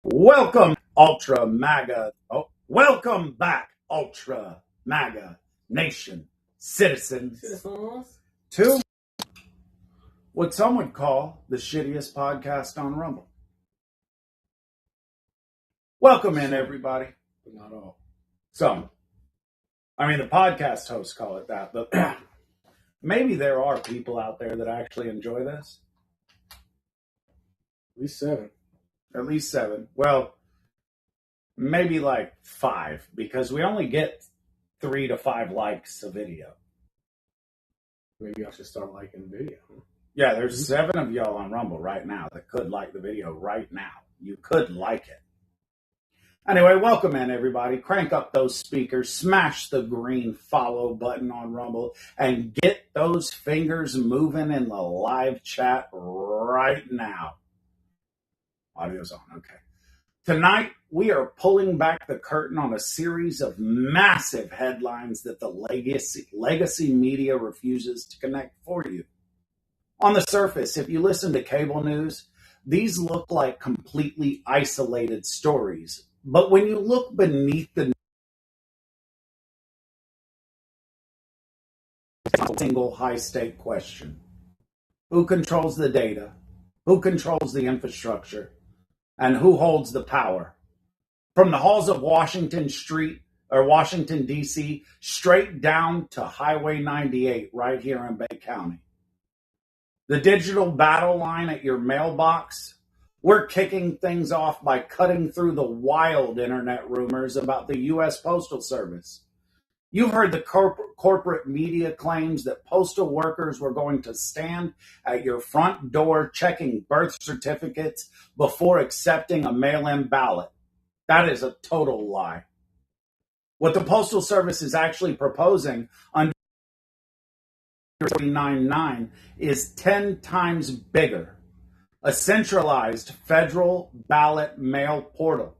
Welcome, Ultra MAGA. Welcome back, Ultra MAGA Nation citizens, to what some would call the shittiest podcast on Rumble. Welcome in, everybody. But not all. Some. I mean, the podcast hosts call it that, but maybe there are people out there that actually enjoy this. At least 7. At least 7. Well, maybe like 5, because we only get 3 to 5 likes a video. Maybe I should start liking video. Yeah, there's 7 of y'all on Rumble right now that could like the video right now. You could like it. Anyway, welcome in, everybody. Crank up those speakers, smash the green follow button on Rumble, and get those fingers moving in the live chat right now. Audio's on, okay. Tonight, we are pulling back the curtain on a series of massive headlines that the legacy media refuses to connect for you. On the surface, if you listen to cable news, these look like completely isolated stories. But when you look beneath the single high-stake question, who controls the data, who controls the infrastructure, and who holds the power? From the halls of Washington, D.C., straight down to Highway 98 right here in Bay County. The digital battle line at your mailbox, we're kicking things off by cutting through the wild internet rumors about the U.S. Postal Service. You've heard the corporate media claims that postal workers were going to stand at your front door checking birth certificates before accepting a mail-in ballot. That is a total lie. What the Postal Service is actually proposing under 399 is 10 times bigger. A centralized federal ballot mail portal.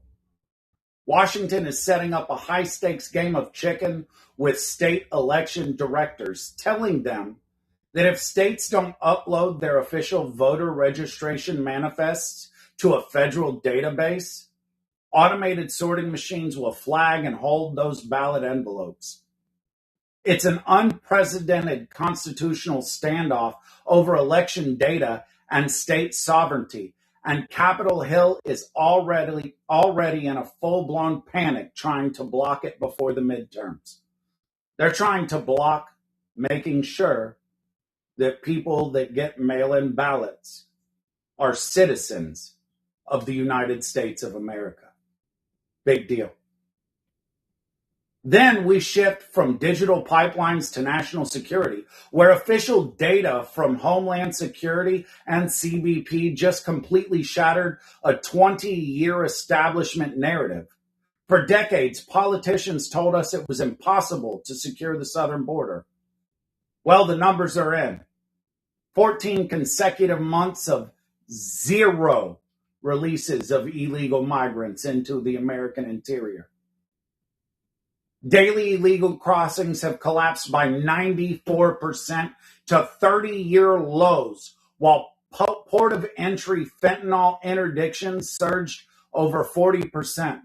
Washington is setting up a high-stakes game of chicken with state election directors, telling them that if states don't upload their official voter registration manifests to a federal database, automated sorting machines will flag and hold those ballot envelopes. It's an unprecedented constitutional standoff over election data and state sovereignty, and Capitol Hill is already in a full-blown panic trying to block it before the midterms. They're trying to block making sure that people that get mail-in ballots are citizens of the United States of America. Big deal. Then we shift from digital pipelines to national security, where official data from Homeland Security and CBP just completely shattered a 20-year establishment narrative. For decades, politicians told us it was impossible to secure the southern border. Well, the numbers are in. 14 consecutive months of 0 releases of illegal migrants into the American interior. Daily illegal crossings have collapsed by 94% to 30-year lows, while port of entry fentanyl interdictions surged over 40%.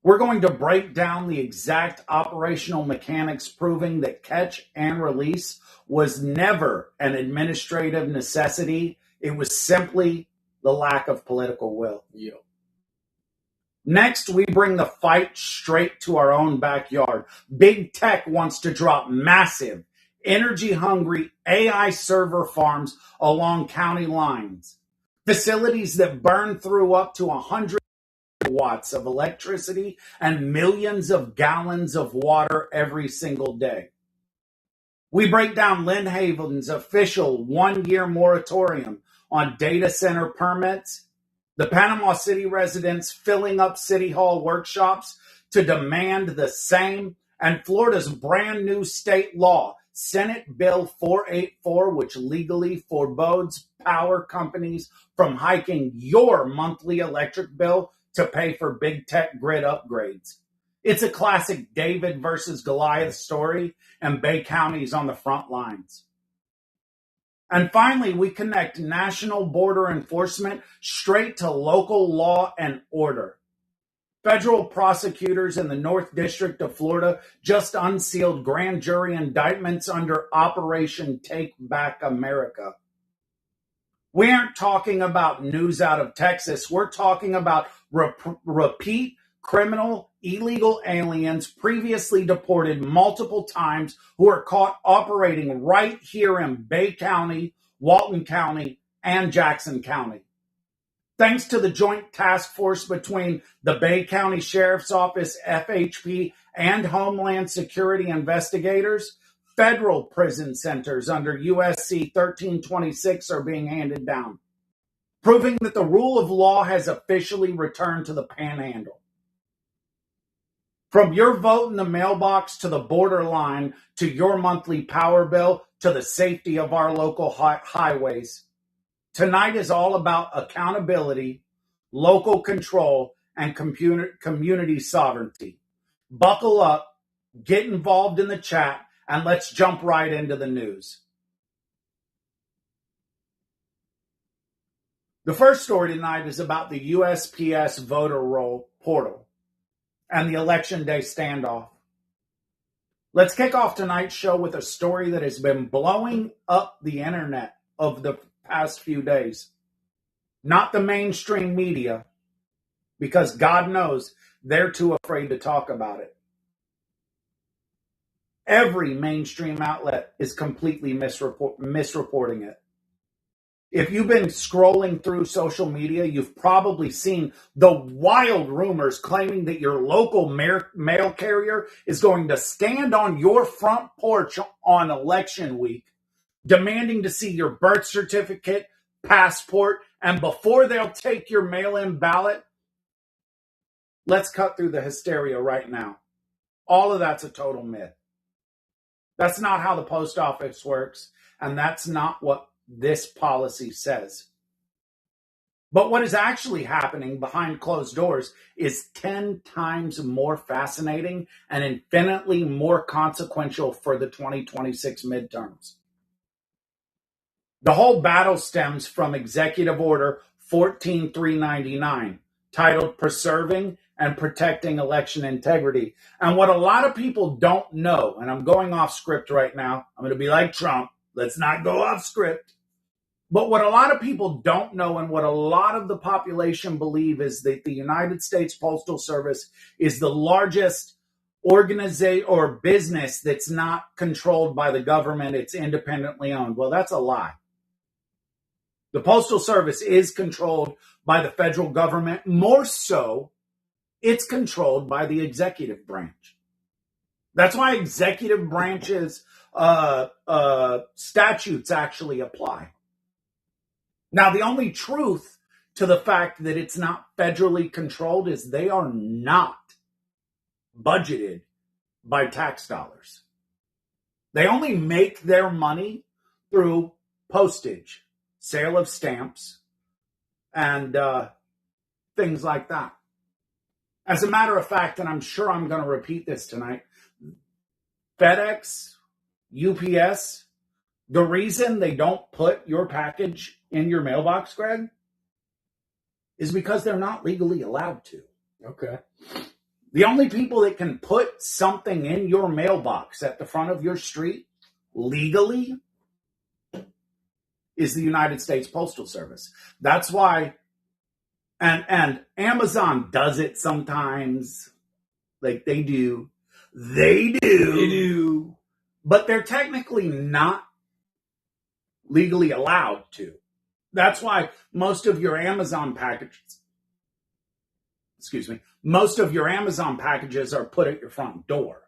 We're going to break down the exact operational mechanics proving that catch and release was never an administrative necessity. It was simply the lack of political will. Yo. Next, we bring the fight straight to our own backyard. Big tech wants to drop massive, energy-hungry AI server farms along county lines. Facilities that burn through up to 100 watts of electricity and millions of gallons of water every single day. We break down Lynn Haven's official 1-year moratorium on data center permits, the Panama City residents filling up City Hall workshops to demand the same, and Florida's brand new state law, Senate Bill 484, which legally forbids power companies from hiking your monthly electric bill to pay for big tech grid upgrades. It's a classic David versus Goliath story, and Bay County is on the front lines. And finally, we connect national border enforcement straight to local law and order. Federal prosecutors in the North District of Florida just unsealed grand jury indictments under Operation Take Back America. We aren't talking about news out of Texas. We're talking about repeat criminal illegal aliens previously deported multiple times who are caught operating right here in Bay County, Walton County, and Jackson County. Thanks to the joint task force between the Bay County Sheriff's Office, FHP, and Homeland Security investigators, federal prison centers under USC 1326 are being handed down, proving that the rule of law has officially returned to the Panhandle. From your vote in the mailbox to the borderline to your monthly power bill to the safety of our local highways, tonight is all about accountability, local control, and community sovereignty. Buckle up, get involved in the chat, and let's jump right into the news. The first story tonight is about the USPS voter roll portal and the Election Day standoff. Let's kick off tonight's show with a story that has been blowing up the internet of the past few days. Not the mainstream media, because God knows they're too afraid to talk about it. Every mainstream outlet is completely misreporting it. If you've been scrolling through social media, you've probably seen the wild rumors claiming that your local mail carrier is going to stand on your front porch on election week, demanding to see your birth certificate, passport, and before they'll take your mail-in ballot. Let's cut through the hysteria right now. All of that's a total myth. That's not how the post office works, and that's not what this policy says. But what is actually happening behind closed doors is 10 times more fascinating and infinitely more consequential for the 2026 midterms. The whole battle stems from Executive Order 14399, titled Preserving and Protecting Election Integrity. And what a lot of people don't know, and I'm going off script right now, I'm going to be like Trump, let's not go off script. But what a lot of people don't know and what a lot of the population believe is that the United States Postal Service is the largest organization or business that's not controlled by the government. It's independently owned. Well, that's a lie. The Postal Service is controlled by the federal government. More so, it's controlled by the executive branch. That's why executive branches statutes actually apply. Now, the only truth to the fact that it's not federally controlled is they are not budgeted by tax dollars. They only make their money through postage, sale of stamps, and things like that. As a matter of fact, and I'm sure I'm going to repeat this tonight, FedEx, UPS, the reason they don't put your package in your mailbox, Greg, is because they're not legally allowed to. Okay. The only people that can put something in your mailbox at the front of your street legally is the United States Postal Service. That's why, and Amazon does it sometimes, like they do. They do. But they're technically not legally allowed to. That's why most of your Amazon packages, are put at your front door.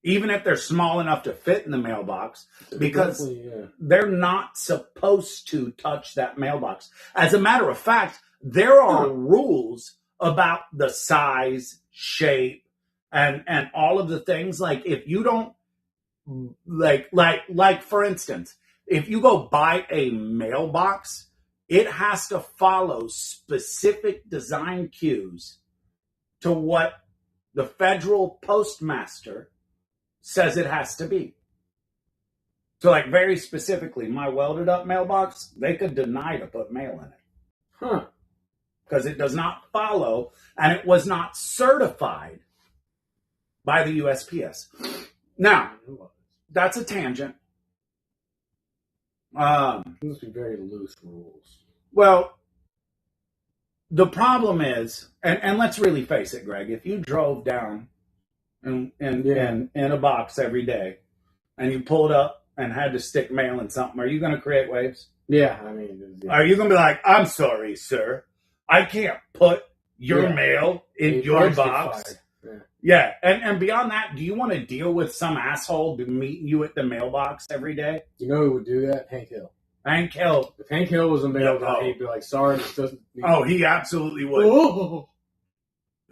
Even if they're small enough to fit in the mailbox, because they're not supposed to touch that mailbox. As a matter of fact, there are rules about the size, shape, and all of the things. Like if you don't, like for instance, if you go buy a mailbox, it has to follow specific design cues to what the federal postmaster says it has to be. So, like, very specifically, my welded up mailbox, they could deny to put mail in it. Huh. Because it does not follow, and it was not certified by the USPS. Now, that's a tangent. It must be very loose rules. Well, the problem is, and let's really face it, Greg, if you drove down in a box every day and you pulled up and had to stick mail in something, are you going to create waves? Yeah, I mean... Yeah. Are you going to be like, I'm sorry, sir, I can't put your mail in your box? Yeah, and beyond that, do you want to deal with some asshole meeting you at the mailbox every day? You know who would do that? Hank Hill. Hank Hill. If Hank Hill was a mail guy, he'd be like, sorry, this doesn't... He absolutely would. Oh.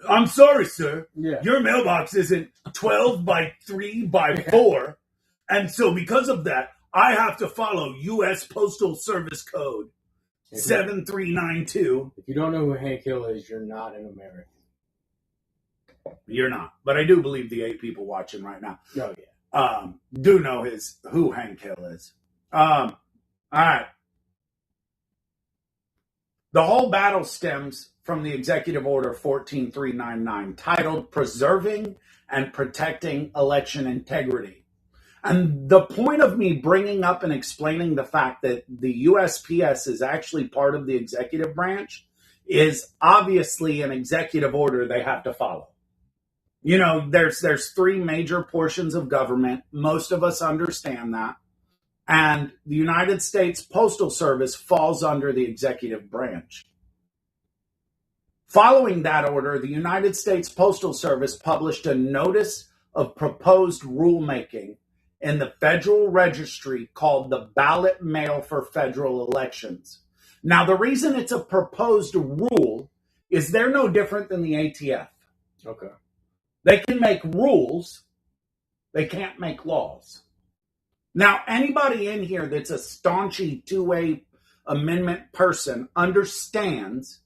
I'm sorry, sir. Yeah. Your mailbox isn't 12 by 3 by 4, and so because of that, I have to follow U.S. Postal Service Code 7392. If you don't know who Hank Hill is, you're not an American. You're not. But I do believe the 8 people watching right now do know who Hank Hill is. All right. The whole battle stems from the Executive Order 14399 titled Preserving and Protecting Election Integrity. And the point of me bringing up and explaining the fact that the USPS is actually part of the executive branch is obviously an executive order they have to follow. You know, there's 3 major portions of government. Most of us understand that. And the United States Postal Service falls under the executive branch. Following that order, the United States Postal Service published a notice of proposed rulemaking in the Federal Registry called the Ballot Mail for Federal Elections. Now, the reason it's a proposed rule is they're no different than the ATF. Okay. They can make rules, they can't make laws. Now, anybody in here that's a staunchy 2A amendment person understands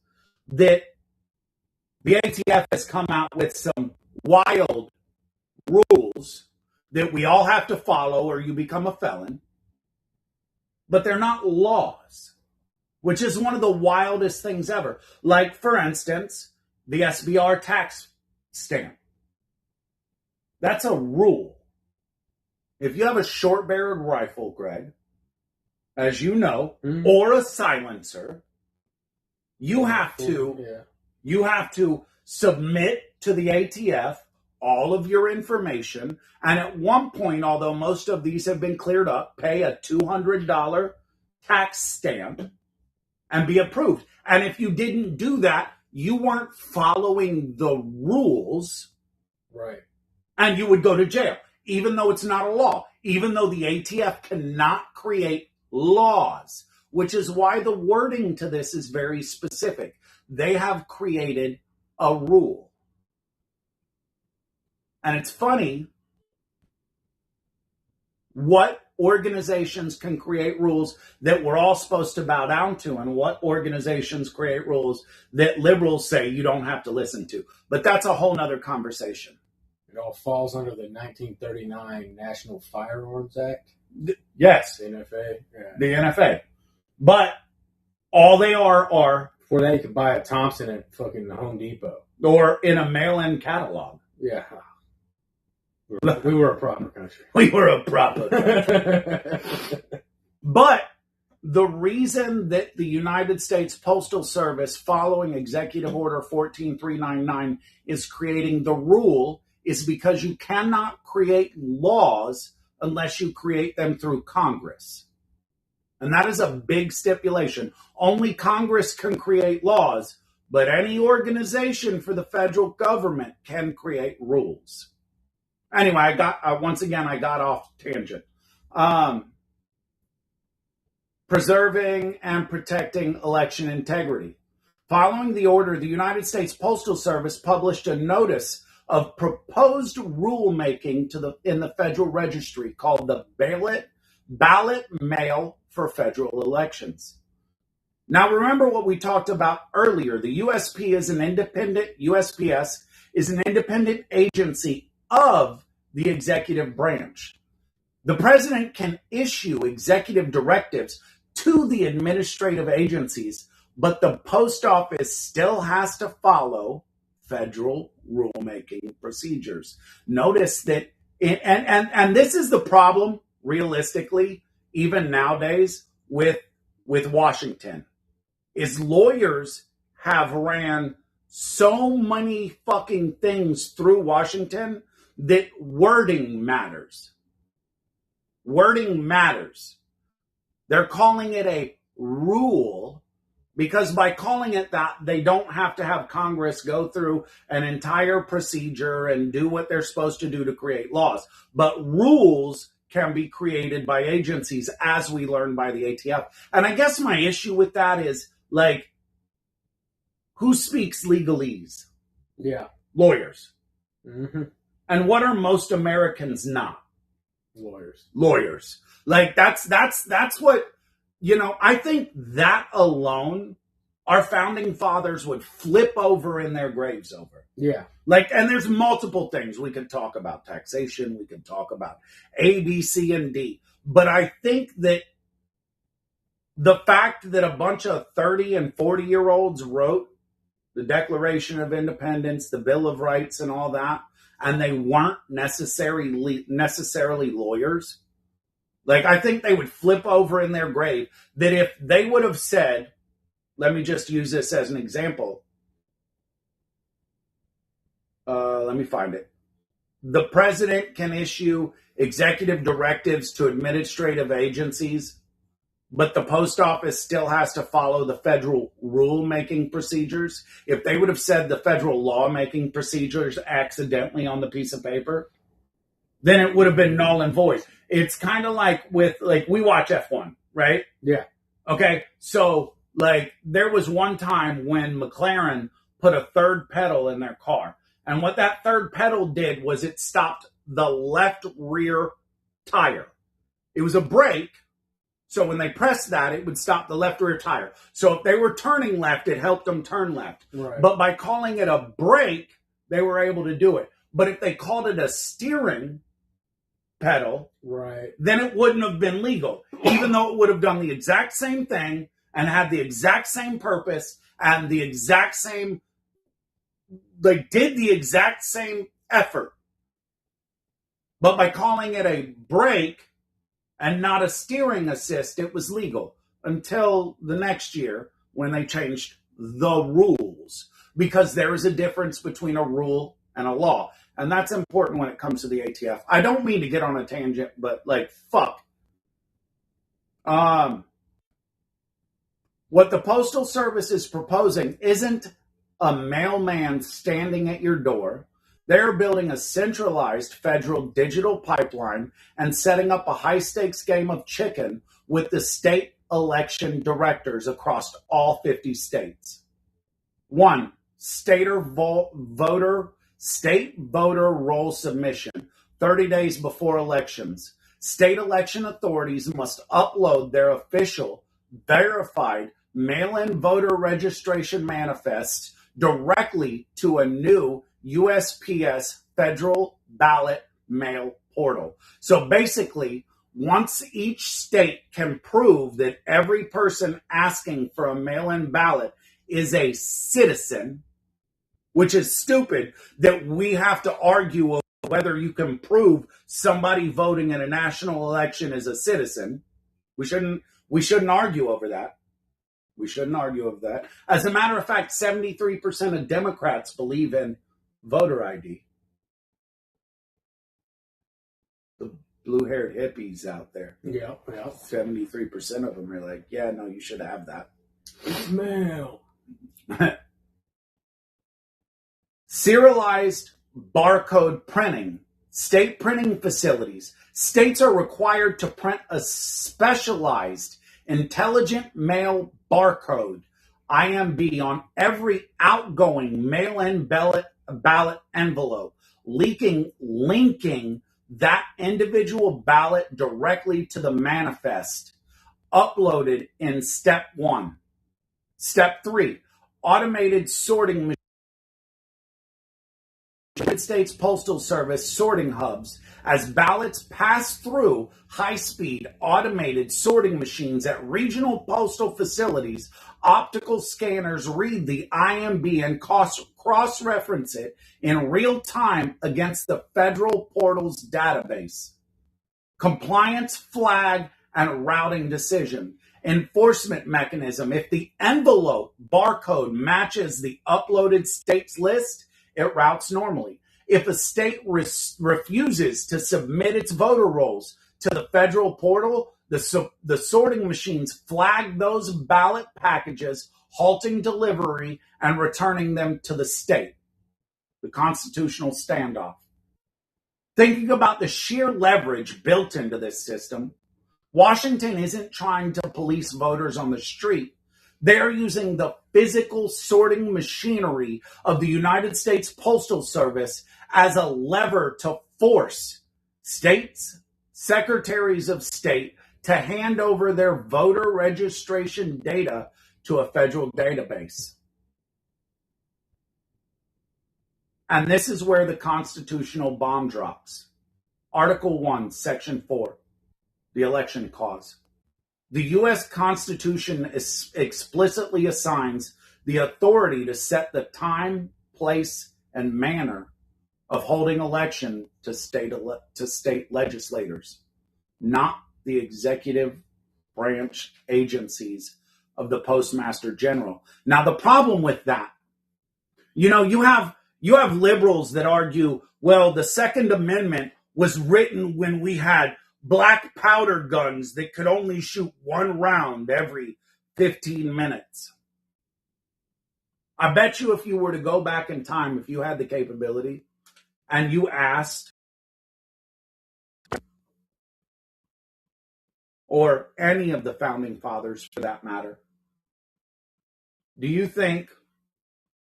that the ATF has come out with some wild rules that we all have to follow or you become a felon, but they're not laws, which is one of the wildest things ever. Like, for instance, the SBR tax stamp. That's a rule. If you have a short-barreled rifle, Greg, as you know, or a silencer, you have to submit to the ATF all of your information. And at one point, although most of these have been cleared up, pay a $200 tax stamp and be approved. And if you didn't do that, you weren't following the rules. Right. And you would go to jail, even though it's not a law, even though the ATF cannot create laws, which is why the wording to this is very specific. They have created a rule. And it's funny what organizations can create rules that we're all supposed to bow down to and what organizations create rules that liberals say you don't have to listen to. But that's a whole nother conversation. It all falls under the 1939 National Firearms Act. Yes. The NFA. Yeah. The NFA. But all they are... Before that, you could buy a Thompson at fucking Home Depot. Or in a mail-in catalog. Yeah. We were a proper country. We were a proper country. But the reason that the United States Postal Service, following Executive Order 14399, is creating the rule is because you cannot create laws unless you create them through Congress. And that is a big stipulation. Only Congress can create laws, but any organization for the federal government can create rules. Anyway, I got off tangent. Preserving and protecting election integrity. Following the order, the United States Postal Service published a notice of proposed rulemaking in the Federal Registry called the Ballot Mail for Federal Elections. Now, remember what we talked about earlier. The USPS is an independent agency of the executive branch. The president can issue executive directives to the administrative agencies, but the post office still has to follow federal rulemaking procedures. Notice that, and this is the problem, realistically, even nowadays with Washington, is lawyers have ran so many fucking things through Washington that wording matters. Wording matters. They're calling it a rule because by calling it that, they don't have to have Congress go through an entire procedure and do what they're supposed to do to create laws. But rules can be created by agencies, as we learned by the ATF. And I guess my issue with that is, like, who speaks legalese? Yeah. Lawyers. Mm-hmm. And what are most Americans not? Lawyers. Like, that's what, I think that alone, our founding fathers would flip over in their graves over. Yeah. Like, and there's multiple things. We could talk about taxation. We could talk about A, B, C, and D. But I think that the fact that a bunch of 30 and 40-year-olds wrote the Declaration of Independence, the Bill of Rights, and all that, and they weren't necessarily lawyers, like, I think they would flip over in their grave that if they would have said, let me just use this as an example. Let me find it. The president can issue executive directives to administrative agencies, but the post office still has to follow the federal rulemaking procedures. If they would have said the federal lawmaking procedures accidentally on the piece of paper, then it would have been null and void. It's kind of like we watch F1, right? Yeah. Okay, so, like, there was one time when McLaren put a third pedal in their car. And what that third pedal did was it stopped the left rear tire. It was a brake. So when they pressed that, it would stop the left rear tire. So if they were turning left, it helped them turn left. Right. But by calling it a brake, they were able to do it. But if they called it a steering pedal, right, then it wouldn't have been legal, even though it would have done the exact same thing and had the exact same purpose and the exact same, like, did the exact same effort. But by calling it a brake and not a steering assist, it was legal until the next year when they changed the rules, because there is a difference between a rule and a law. And that's important when it comes to the ATF. I don't mean to get on a tangent, but, like, fuck. What the Postal Service is proposing isn't a mailman standing at your door. They're building a centralized federal digital pipeline and setting up a high-stakes game of chicken with the state election directors across all 50 states. 1. State voter roll submission 30 days before elections. State election authorities must upload their official, verified mail-in voter registration manifests directly to a new USPS federal ballot mail portal. So basically, once each state can prove that every person asking for a mail-in ballot is a citizen, which is stupid that we have to argue over whether you can prove somebody voting in a national election is a citizen. We shouldn't argue over that. We shouldn't argue over that. As a matter of fact, 73% of Democrats believe in voter ID. The blue-haired hippies out there. Yeah. 73% of them are like, yeah, no, you should have that. Mail. Serialized barcode printing. State printing facilities. States are required to print a specialized Intelligent Mail Barcode, IMB, on every outgoing mail-in ballot envelope, linking that individual ballot directly to the manifest uploaded in step 1. Step 3, automated sorting United States Postal Service sorting hubs as ballots pass through high-speed automated sorting machines at regional postal facilities. Optical scanners read the IMB and cross-reference it in real time against the federal portal's database. Compliance flag and routing decision. Enforcement mechanism. If the envelope barcode matches the uploaded state's list, it routes normally. If a state refuses to submit its voter rolls to the federal portal, the sorting machines flag those ballot packages, halting delivery and returning them to the state. The constitutional standoff. Thinking about the sheer leverage built into this system, Washington isn't trying to police voters on the street. They're using the physical sorting machinery of the United States Postal Service as a lever to force states, secretaries of state, to hand over their voter registration data to a federal database. And this is where the constitutional bomb drops. Article 1, Section 4, the election clause. The U.S. Constitution explicitly assigns the authority to set the time, place, and manner of holding election to state legislators, not the executive branch agencies of the Postmaster General. Now, the problem with that, you have liberals that argue, well, the Second Amendment was written when we had black powder guns that could only shoot one round every 15 minutes. I bet you if you were to go back in time, if you had the capability, and you asked, or any of the founding fathers for that matter, do you think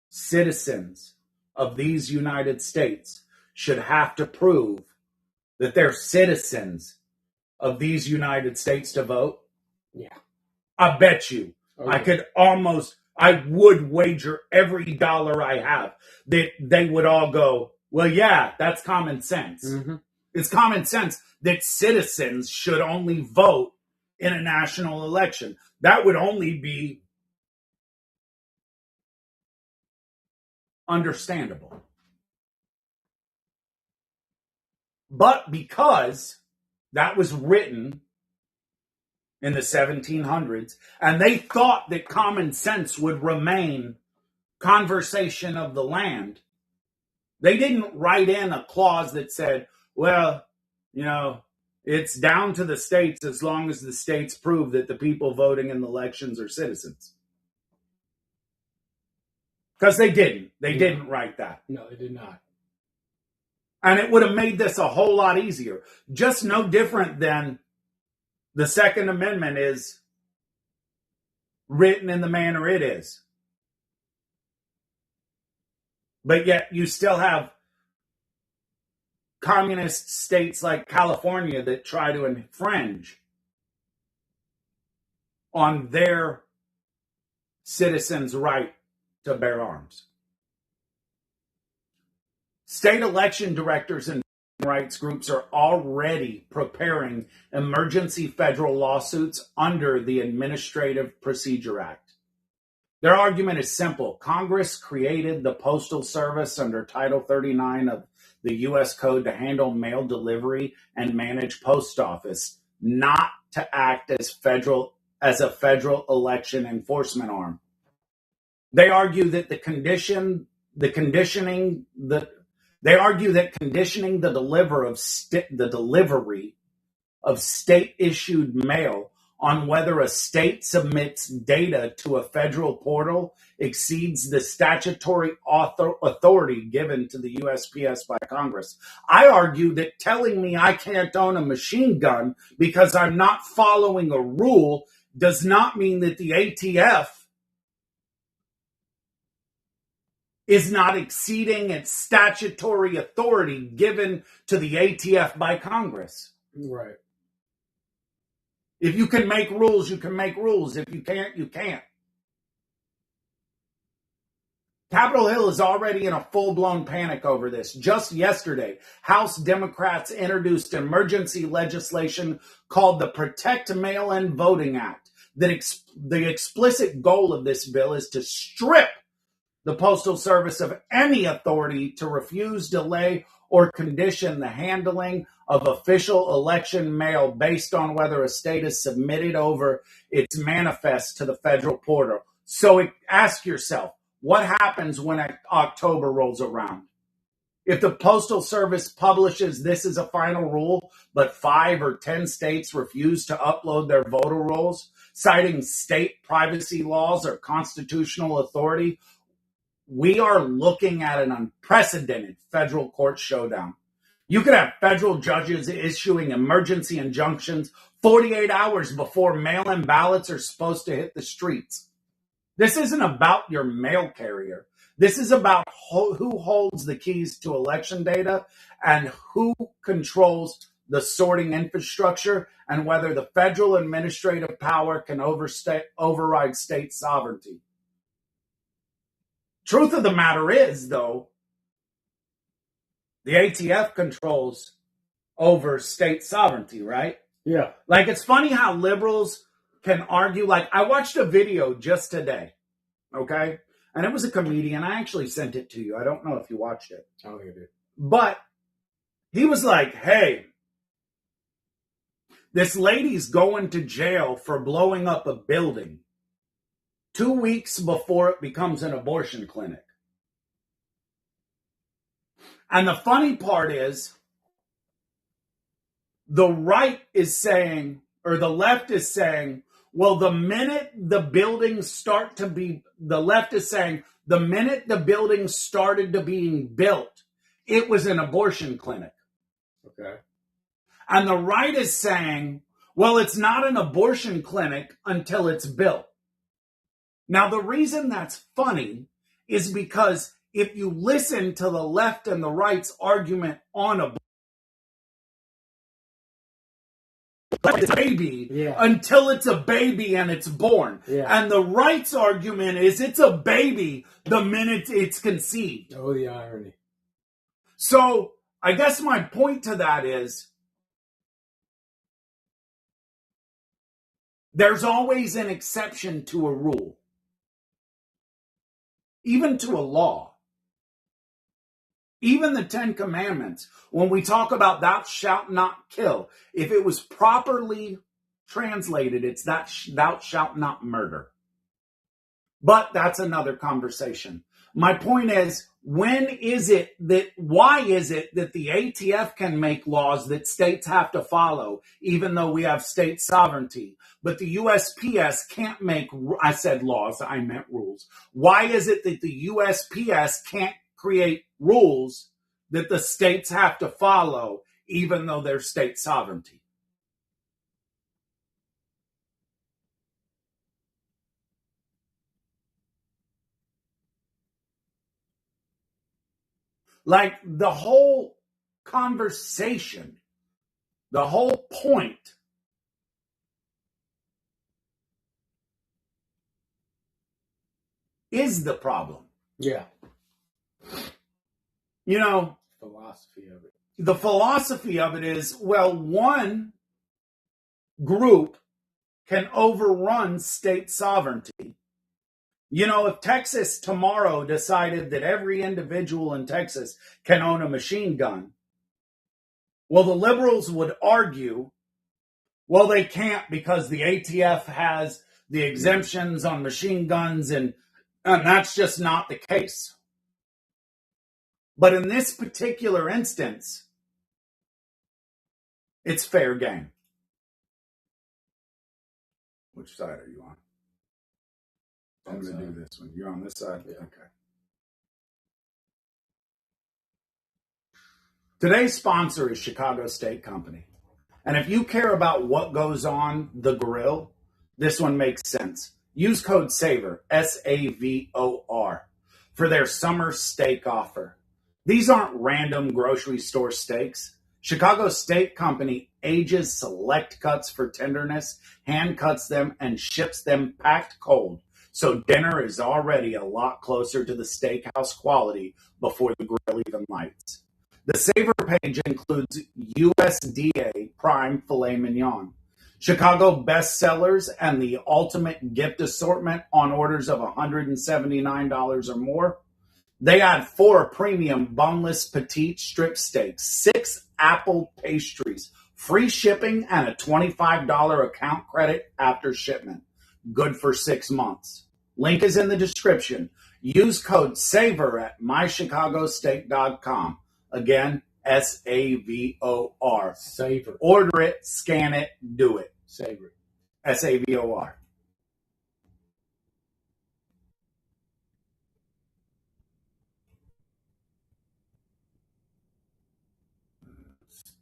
citizens of these United States should have to prove that they're citizens of these United States to vote? Yeah. I bet you. Okay. I would wager every dollar I have that they would all go, well, yeah, that's common sense. Mm-hmm. It's common sense that citizens should only vote in a national election. That would only be understandable. But because that was written in the 1700s, and they thought that common sense would remain conversation of the land, they didn't write in a clause that said, well, it's down to the states as long as the states prove that the people voting in the elections are citizens. Because they didn't. They didn't write that. No, they did not. And it would have made this a whole lot easier. Just no different than the Second Amendment is written in the manner it is. But yet you still have communist states like California that try to infringe on their citizens' right to bear arms. State election directors and rights groups are already preparing emergency federal lawsuits under the Administrative Procedure Act. Their argument is simple. Congress created the Postal Service under Title 39 of the U.S. Code to handle mail delivery and manage post office, not to act as a federal election enforcement arm. They argue that conditioning the delivery of state-issued mail on whether a state submits data to a federal portal exceeds the statutory authority given to the USPS by Congress. I argue that telling me I can't own a machine gun because I'm not following a rule does not mean that the ATF is not exceeding its statutory authority given to the ATF by Congress. Right. If you can make rules, you can make rules. If you can't, you can't. Capitol Hill is already in a full-blown panic over this. Just yesterday, House Democrats introduced emergency legislation called the Protect Mail-In Voting Act. The explicit goal of this bill is to strip the Postal Service of any authority to refuse, delay, or condition the handling of official election mail based on whether a state has submitted over its manifest to the federal portal. So ask yourself, what happens when October rolls around? If the Postal Service publishes this is a final rule, but 5 or 10 states refuse to upload their voter rolls, citing state privacy laws or constitutional authority, we are looking at an unprecedented federal court showdown. You could have federal judges issuing emergency injunctions 48 hours before mail-in ballots are supposed to hit the streets. This isn't about your mail carrier. This is about who holds the keys to election data and who controls the sorting infrastructure and whether the federal administrative power can override state sovereignty. Truth of the matter is, though, the ATF controls over state sovereignty, right? Yeah. Like, it's funny how liberals can argue. Like, I watched a video just today, okay? And it was a comedian. I actually sent it to you. I don't know if you watched it. Oh, you did. But he was like, hey, this lady's going to jail for blowing up a building 2 weeks before it becomes an abortion clinic. And the funny part is, the right is saying, or the left is saying, well, the minute the buildings start to be, the left is saying, the minute the buildings started to being built, it was an abortion clinic. Okay. And the right is saying, well, it's not an abortion clinic until it's built. Now, the reason that's funny is because if you listen to the left and the right's argument on abortion, baby until it's a baby and it's born. Yeah. And the right's argument is it's a baby the minute it's conceived. Oh, the irony. So I guess my point to that is there's always an exception to a rule, even to a law. Even the 10 Commandments, when we talk about thou shalt not kill, if it was properly translated, it's that thou shalt not murder. But that's another conversation. My point is, why is it that the ATF can make laws that states have to follow, even though we have state sovereignty, but the USPS can't make, I said laws, I meant rules. Why is it that the USPS can't create rules that the states have to follow, even though they're state sovereignty? Like, the whole conversation, the whole point is the problem. Yeah. You know, Philosophy of it. The philosophy of it is, well, one group can overrun state sovereignty. You know, if Texas tomorrow decided that every individual in Texas can own a machine gun, well, the liberals would argue, well, they can't because the ATF has the exemptions on machine guns, and that's just not the case. But in this particular instance, it's fair game. Which side are you on? I'm going to do this one. You're on this side? Yeah. Okay. Today's sponsor is Chicago State Company. And if you care about what goes on the grill, this one makes sense. Use code SAVOR, SAVOR, for their summer steak offer. These aren't random grocery store steaks. Chicago Steak Company ages select cuts for tenderness, hand cuts them, and ships them packed cold so dinner is already a lot closer to the steakhouse quality before the grill even lights. The Savor page includes USDA prime filet mignon, Chicago bestsellers, and the ultimate gift assortment on orders of $179 or more. They add 4 premium boneless petite strip steaks, 6 apple pastries, free shipping, and a $25 account credit after shipment. Good for 6 months. Link is in the description. Use code SAVOR at mychicagosteak.com. Again, SAVOR. Savor. Order it, scan it, do it. Savor. SAVOR.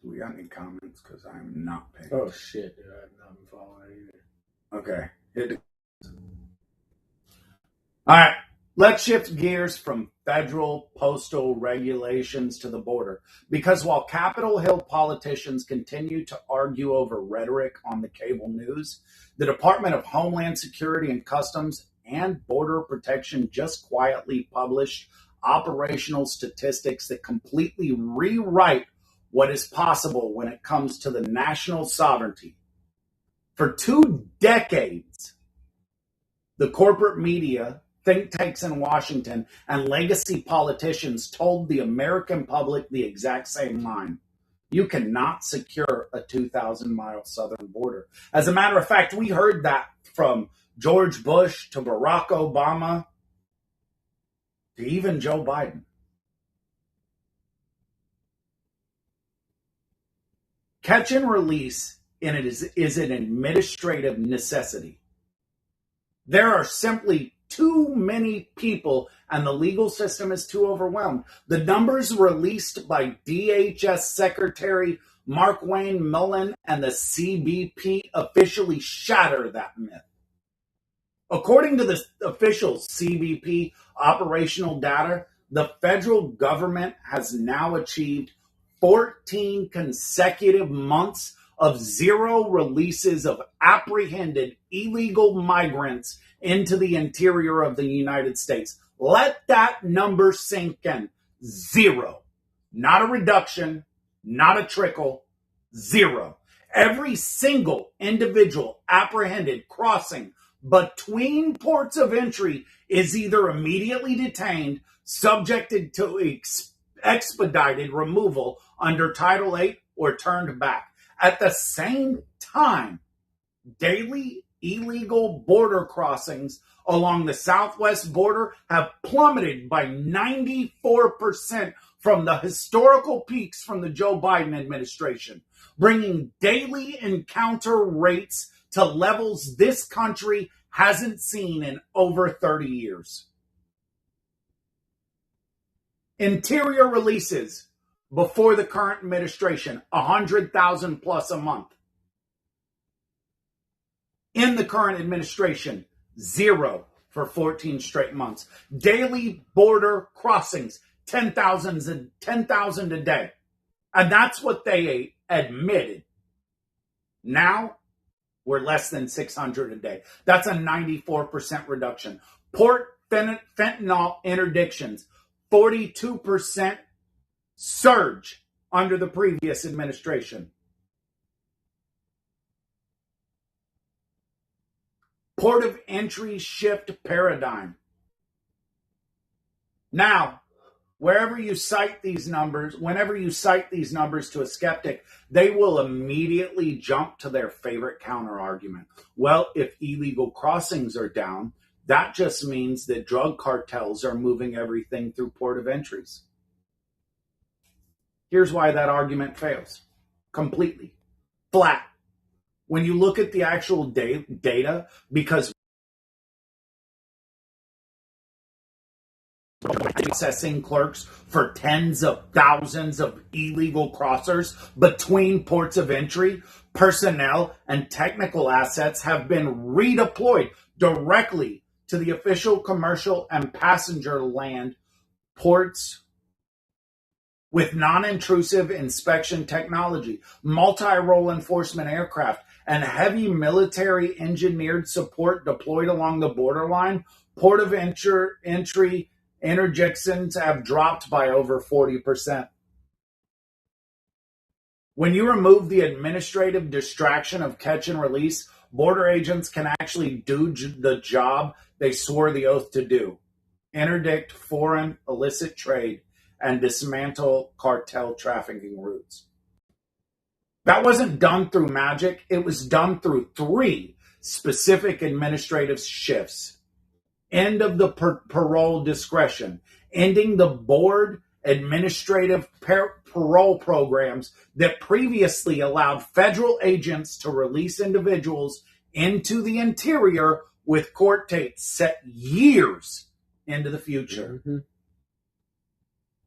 Do we got any comments? Because I'm not paying. Oh shit, dude, I've not been following it either. Okay. All right. Let's shift gears from federal postal regulations to the border. Because while Capitol Hill politicians continue to argue over rhetoric on the cable news, the Department of Homeland Security and Customs and Border Protection just quietly published operational statistics that completely rewrite what is possible when it comes to the national sovereignty. For 2 decades, the corporate media, think tanks in Washington, and legacy politicians told the American public the exact same line. You cannot secure a 2,000-mile southern border. As a matter of fact, we heard that from George Bush to Barack Obama to even Joe Biden. Catch and release is an administrative necessity. There are simply too many people and the legal system is too overwhelmed. The numbers released by DHS Secretary Mark Wayne Mullen and the CBP officially shatter that myth. According to the official CBP operational data, the federal government has now achieved 14 consecutive months of 0 releases of apprehended illegal migrants into the interior of the United States. Let that number sink in. 0. Not a reduction, not a trickle, 0. Every single individual apprehended crossing between ports of entry is either immediately detained, subjected to expedited removal under Title VIII, or turned back. At the same time, daily illegal border crossings along the southwest border have plummeted by 94% from the historical peaks from the Joe Biden administration, bringing daily encounter rates to levels this country hasn't seen in over 30 years. Interior releases before the current administration, 100,000 plus a month. In the current administration, 0 for 14 straight months. Daily border crossings, 10,000 a day. And that's what they admitted. Now, we're less than 600 a day. That's a 94% reduction. Port fentanyl interdictions, 42% surge under the previous administration. Port of entry shift paradigm. Now, whenever you cite these numbers to a skeptic, they will immediately jump to their favorite counter argument. Well, if illegal crossings are down, that just means that drug cartels are moving everything through port of entries. Here's why that argument fails. Completely. Flat. When you look at the actual data, because processing clerks for tens of thousands of illegal crossers between ports of entry, personnel and technical assets have been redeployed directly to the official commercial and passenger land ports with non-intrusive inspection technology, multi-role enforcement aircraft, and heavy military engineered support deployed along the borderline, port of entry interdictions have dropped by over 40%. When you remove the administrative distraction of catch and release, border agents can actually do the job they swore the oath to do: interdict foreign illicit trade and dismantle cartel trafficking routes. That wasn't done through magic. It was done through 3 specific administrative shifts. End of the parole discretion, ending the board administrative parole programs that previously allowed federal agents to release individuals into the interior with court dates set years into the future. Mm-hmm.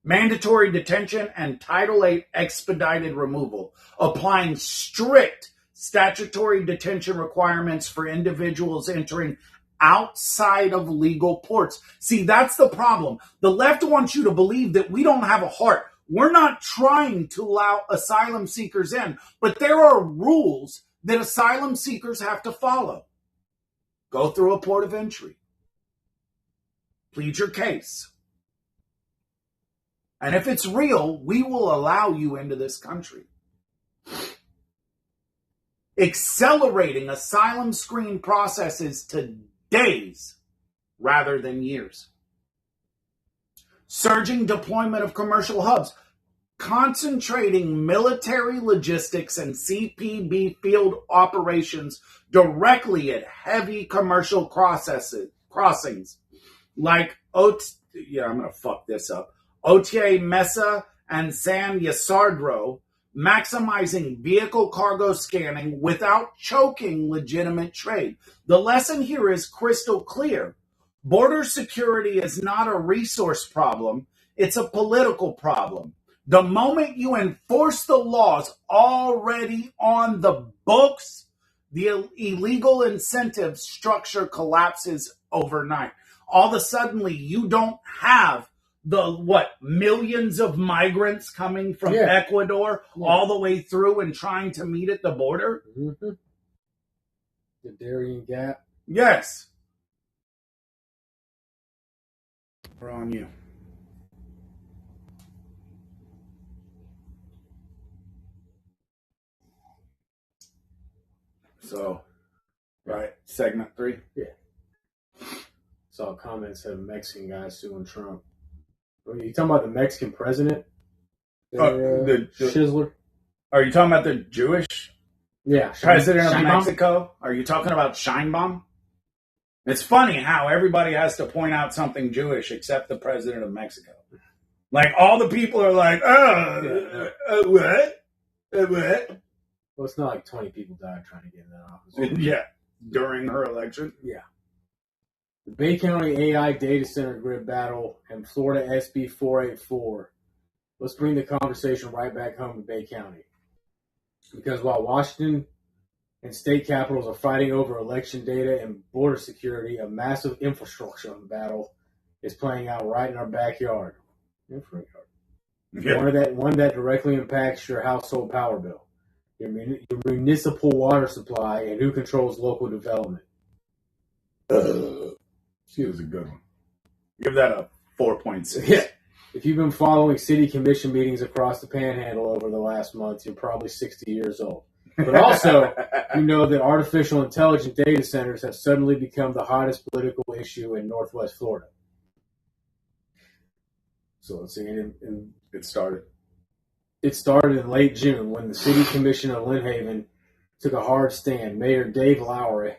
Mandatory detention and Title VIII expedited removal, applying strict statutory detention requirements for individuals entering outside of legal ports. See, that's the problem. The left wants you to believe that we don't have a heart. We're not trying to allow asylum seekers in, but there are rules that asylum seekers have to follow. Go through a port of entry. Plead your case. And if it's real, we will allow you into this country. Accelerating asylum screen processes to days rather than years. Surging deployment of commercial hubs, concentrating military logistics and CPB field operations directly at heavy commercial crossings like Otay Mesa and San Ysidro, maximizing vehicle cargo scanning without choking legitimate trade. The lesson here is crystal clear. Border security is not a resource problem, it's a political problem. The moment you enforce the laws already on the books, the illegal incentive structure collapses overnight. All of a sudden, you don't have the millions of migrants coming from Ecuador all the way through and trying to meet at the border. Mm-hmm. The Darien Gap. Yes. We're on you. So, right, segment 3. Yeah. Saw comments of Mexican guys suing Trump. Are you talking about the Mexican president? The Shizzler? Are you talking about the Jewish president of Mexico? Are you talking about Scheinbaum? It's funny how everybody has to point out something Jewish except the president of Mexico. Like, all the people are like, what? What? Well, it's not like 20 people died trying to get in that office. Yeah, during her election. Yeah. The Bay County AI data center grid battle and Florida SB 484. Let's bring the conversation right back home to Bay County. Because while Washington and state capitals are fighting over election data and border security, a massive infrastructure battle is playing out right in our backyard. Yeah. One that directly impacts your household power bill, your municipal water supply, and who controls local development. She was a good one. Give that a 4.6. Yeah. If you've been following city commission meetings across the Panhandle over the last month, you're probably 60 years old. But also, you know that artificial intelligence data centers have suddenly become the hottest political issue in Northwest Florida. So let's see. It started. It started in late June when the City Commission of Lynn Haven took a hard stand. Mayor Dave Lowry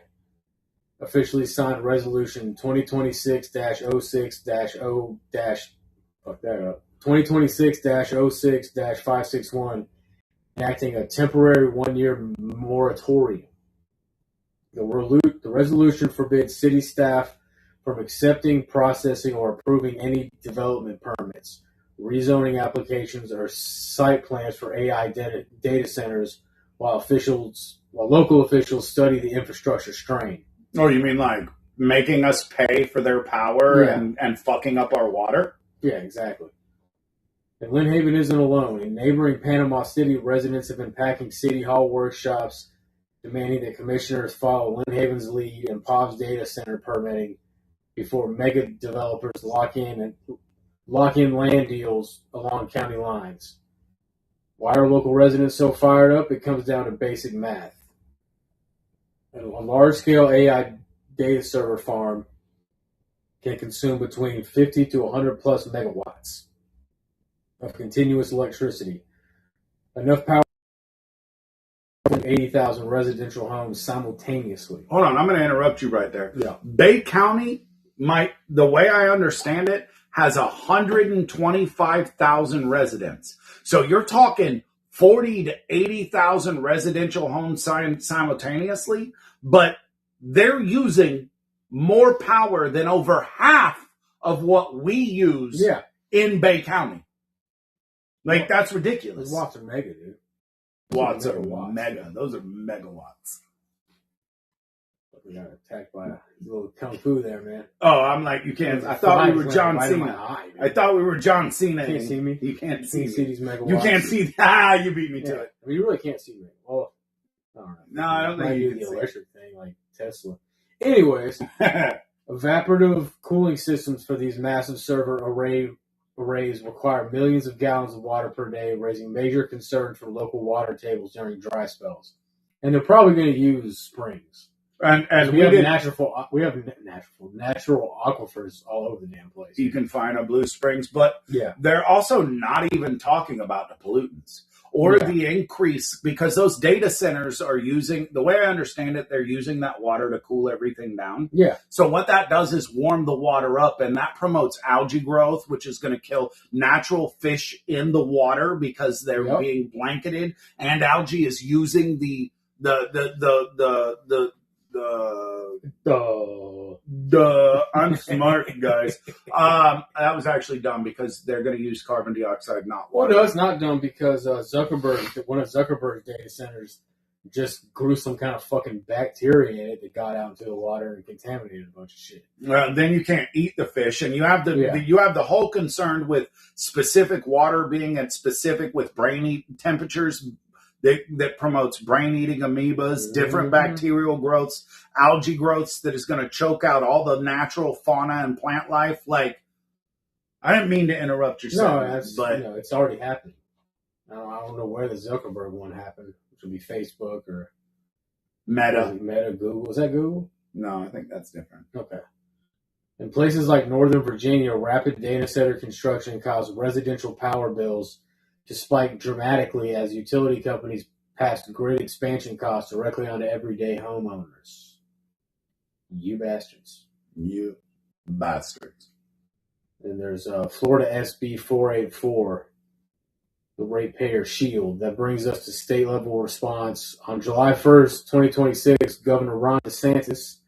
officially signed Resolution 2026-06-0- 2026-06-561, enacting a temporary one-year moratorium. The resolution forbids city staff from accepting, processing, or approving any development permits, rezoning applications, or site plans for AI data centers while local officials study the infrastructure strain. Oh, you mean like making us pay for their power and fucking up our water? Yeah, exactly. And Lynn Haven isn't alone. In neighboring Panama City, residents have been packing city hall workshops demanding that commissioners follow Lynn Haven's lead and pause data center permitting before mega developers lock in land deals along county lines. Why are local residents so fired up? It comes down to basic math. A large-scale AI data server farm can consume between 50 to 100 plus megawatts of continuous electricity. Enough power for 80,000 residential homes simultaneously. Hold on, I'm going to interrupt you right there. Yeah. Bay County, the way I understand it, has 125,000 residents. So you're talking 40 to 80,000 residential homes simultaneously, but they're using more power than over half of what we use in Bay County. Like, that's ridiculous. Watts are mega, dude. Watts are mega. Those are megawatts. We got attacked by a little kung fu there, man. Oh, I'm like, you can't. I thought we were John Cena. I thought we were John Cena. You can't see me. You can't see these megawatts. You can't see. You beat me to it. I mean, you really can't see me. Well, I don't know. No, I don't think you do can the electric thing like Tesla. Anyways, evaporative cooling systems for these massive server arrays require millions of gallons of water per day, raising major concern for local water tables during dry spells. And they're probably going to use springs. And we have natural aquifers all over the damn place. You can find a Blue Springs, but they're also not even talking about the pollutants or the increase, because those data centers are using, the way I understand it, they're using that water to cool everything down. Yeah. So what that does is warm the water up, and that promotes algae growth, which is going to kill natural fish in the water because they're being blanketed, and algae is using I'm smart, guys. That was actually dumb because they're going to use carbon dioxide, not water. Well, no, it's not dumb because one of Zuckerberg's data centers just grew some kind of fucking bacteria in it that got out into the water and contaminated a bunch of shit. Well, then you can't eat the fish, and you have you have the whole concern with specific water being at specific with brain temperatures. That promotes brain-eating amoebas, different bacterial growths, algae growths that is going to choke out all the natural fauna and plant life. Like, I didn't mean to interrupt your sentence, but it's already happened. I don't know where the Zuckerberg one happened, which would be Facebook or Meta, Google. Is that Google? No, I think that's different. Okay. In places like Northern Virginia, rapid data center construction caused residential power bills to spike dramatically as utility companies passed grid expansion costs directly onto everyday homeowners. You bastards. You bastards. And there's Florida SB 484, the ratepayer shield. That brings us to state level response. On July 1st, 2026, Governor Ron DeSantis,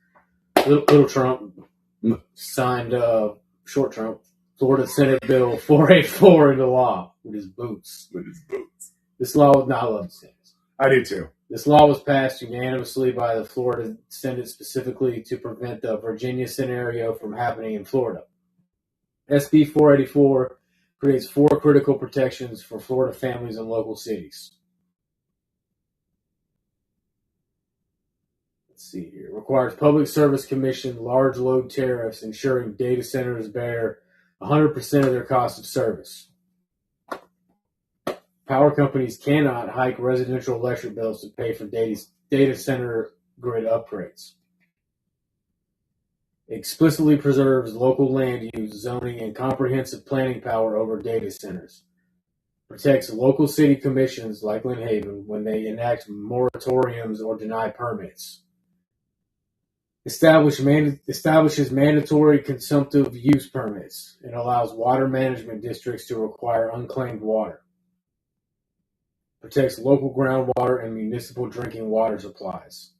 little Trump, signed short Trump, Florida Senate Bill 484 into law with his boots. This law was not, I love DeSantis. I do too. This law was passed unanimously by the Florida Senate specifically to prevent the Virginia scenario from happening in Florida. SB 484 creates 4 critical protections for Florida families and local cities. Let's see here. Requires Public Service Commission large load tariffs, ensuring data centers bear 100% of their cost of service. Power companies cannot hike residential electric bills to pay for data center grid upgrades. Explicitly preserves local land use, zoning, and comprehensive planning power over data centers. Protects local city commissions like Lynn Haven when they enact moratoriums or deny permits. Establishes mandatory consumptive use permits and allows water management districts to require unclaimed water. Protects local groundwater and municipal drinking water supplies.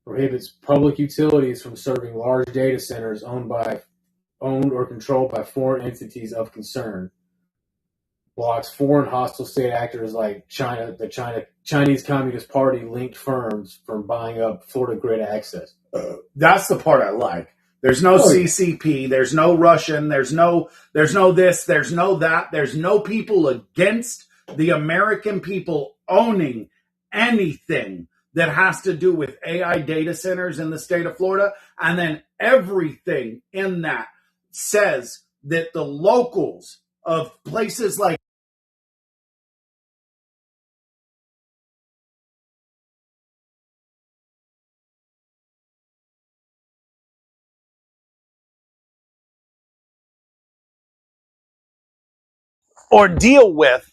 Prohibits public utilities from serving large data centers owned or controlled by foreign entities of concern. Blocks foreign hostile state actors like Chinese Communist Party linked firms from buying up Florida grid access. That's the part I like. There's no CCP. There's no Russian. There's no this. There's no that. There's no people against the American people owning anything that has to do with AI data centers in the state of Florida. And then everything in that says that the locals of places like or deal with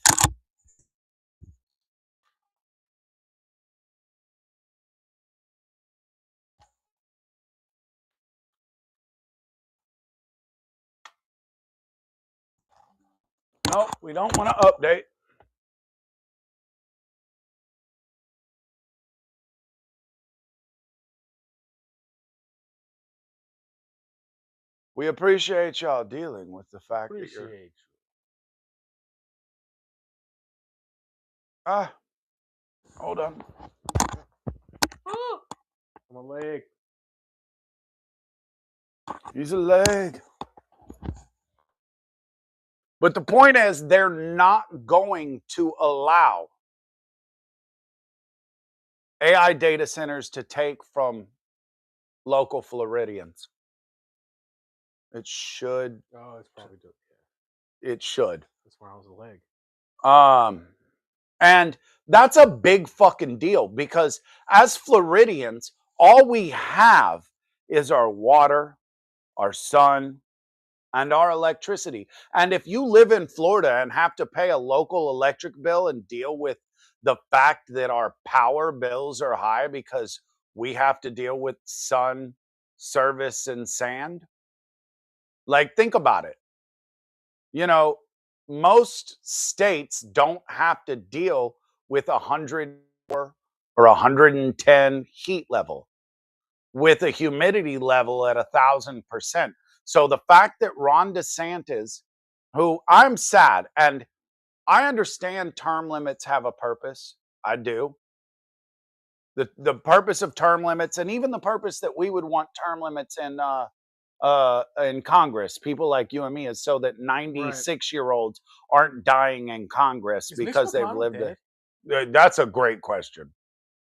no, we don't want to update. We appreciate y'all dealing with the fact that you're hold on. My leg. Use a leg. But the point is, they're not going to allow AI data centers to take from local Floridians. It should. Oh, it's probably dope. It should. That's where I was a leg. And that's a big fucking deal because as Floridians, all we have is our water, our sun, and our electricity. And if you live in Florida and have to pay a local electric bill and deal with the fact that our power bills are high because we have to deal with sun, service, and sand, like, think about it. You know, most states don't have to deal with 100 or 110 heat level with a humidity level at 1,000%. So the fact that Ron DeSantis, who I'm sad, and I understand term limits have a purpose. I do. The purpose of term limits, and even the purpose that we would want term limits in Congress, people like you and me, is so that 96-year-olds aren't dying in Congress because they've lived it. That's a great question.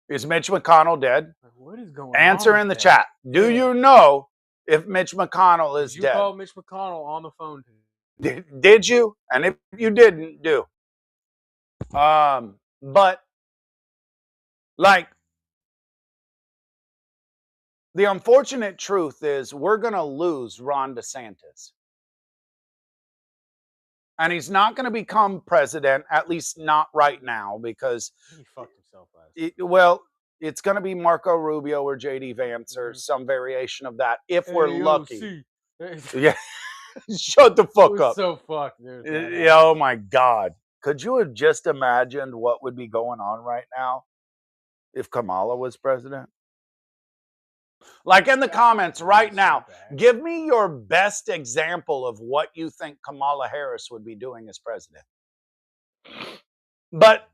Is Mitch McConnell dead? What is going Answer on in the chat. Do you know if Mitch McConnell is dead? You called Mitch McConnell on the phone today. Did you? And if you didn't, do. But like, the unfortunate truth is we're going to lose Ron DeSantis. And he's not going to become president, at least not right now, because he fucked himself last. Well, it's going to be Marco Rubio or JD Vance or some variation of that if we're lucky. Yeah. Shut the fuck up. So fucked, dude. Oh my God. Could you have just imagined what would be going on right now if Kamala was president? Like, in the comments right now, give me your best example of what you think Kamala Harris would be doing as president. But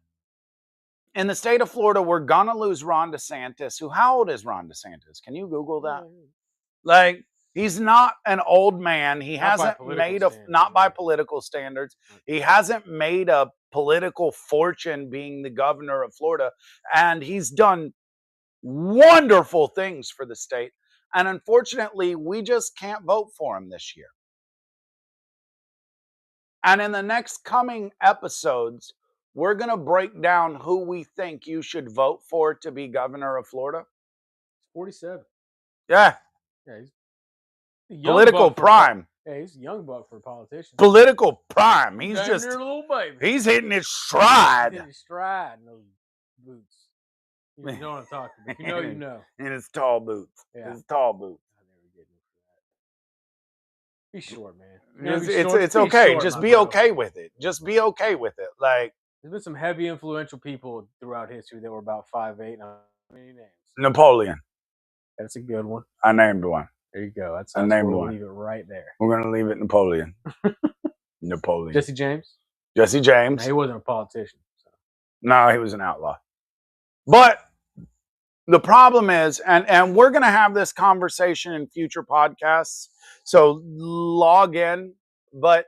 in the state of Florida, we're going to lose Ron DeSantis, who, how old is Ron DeSantis? Can you Google that? Like, he's not an old man. He hasn't made not by political standards. He hasn't made a political fortune being the governor of Florida. And he's done wonderful things for the state. And unfortunately, we just can't vote for him this year. And in the next coming episodes, we're going to break down who we think you should vote for to be governor of Florida. 47. Yeah. Yeah, he's political prime. Yeah, he's a young buck for a politician. Political prime. He's just a little baby. He's hitting his stride. He's hitting his stride in those boots. You know what I'm talking about. If you know, you know. In his tall boots. Yeah. His tall boots. He's short, man. It's okay. Short, just be okay with it. Just be okay with it. Like, there's been some heavy influential people throughout history that were about 5'8". Many names. Napoleon. That's a good one. I named one. There you go. That's I named one. Leave it right there. We're gonna leave it Napoleon. Napoleon. Jesse James. Jesse James. No, he wasn't a politician. So. No, he was an outlaw. But the problem is, and we're gonna have this conversation in future podcasts. So log in, but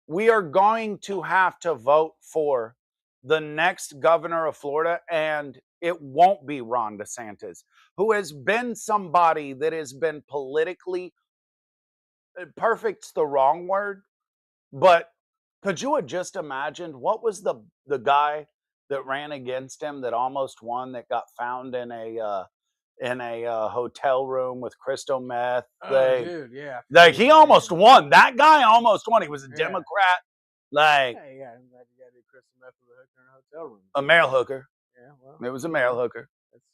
we are going to have to vote for the next governor of Florida. And it won't be Ron DeSantis, who has been somebody that has been politically perfect's the wrong word, but could you have just imagined what was the guy that ran against him that almost won, that got found in a hotel room with crystal meth? Oh, dude, yeah. Like he almost won. That guy almost won. He was a Democrat, like Yeah, I'm glad you got to crystal meth with a hooker in a hotel room. a male hooker. Yeah, well, It was a male hooker. That's,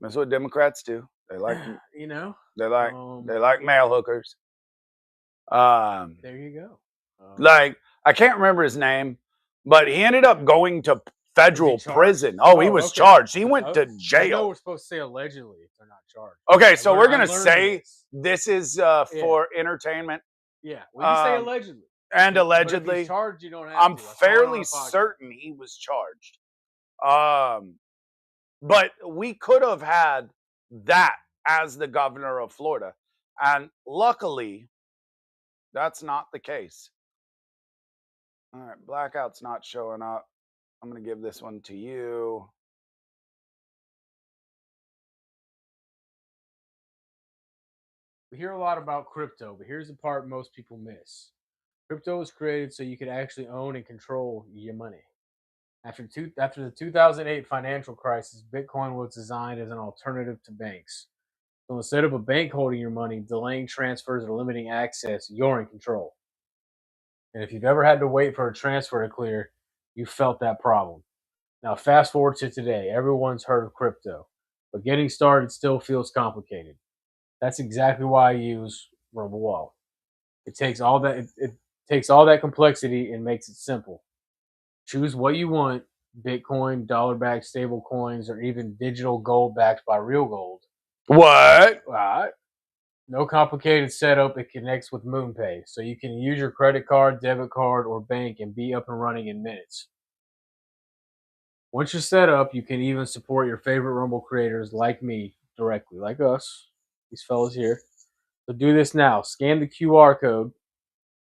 That's what Democrats do. They like you know, they like male hookers. There you go. Like I can't remember his name, but he ended up going to federal prison. Oh, he was charged. He went to jail. I know we're supposed to say allegedly if they're not charged. Okay, so we're gonna say this is for entertainment. Yeah, we can say allegedly. And But allegedly, if he's charged, you don't have I'm to. That's fairly certain he was charged. But we could have had that as the governor of Florida, and luckily, that's not the case. All right, blackout's not showing up. I'm going to give this one to you. We hear a lot about crypto, but here's the part most people miss. Crypto was created so you could actually own and control your money. After the 2008 financial crisis, Bitcoin was designed as an alternative to banks. So instead of a bank holding your money, delaying transfers, or limiting access, you're in control. And if you've ever had to wait for a transfer to clear, you felt that problem. Now, fast forward to today. Everyone's heard of crypto, but getting started still feels complicated. That's exactly why I use Rumble Wallet. It takes all that complexity and makes it simple. Choose what you want: Bitcoin, dollar-backed stable coins, or even digital gold backed by real gold. What? No complicated setup. It connects with MoonPay, so you can use your credit card, debit card, or bank and be up and running in minutes. Once you're set up, you can even support your favorite Rumble creators like me directly, like us, these fellas here. So do this now. Scan the QR code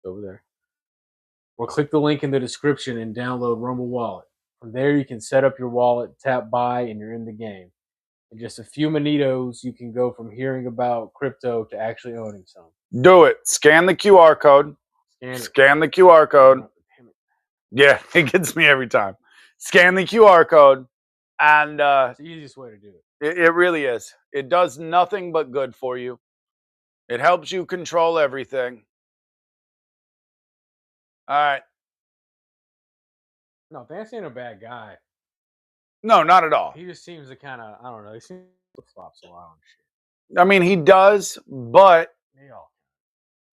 over there, or click the link in the description and download Rumble Wallet. From there, you can set up your wallet, tap buy, and you're in the game. In just a few minutos, you can go from hearing about crypto to actually owning some. Do it. Scan the QR code. Scan the QR code. Yeah, it gets me every time. Scan the QR code, and it's the easiest way to do it. It really is. It does nothing but good for you. It helps you control everything. All right. No, Vance ain't a bad guy. No, not at all. He just seems to kind of, I don't know, he seems to flip-flops a lot on shit. I mean, he does, but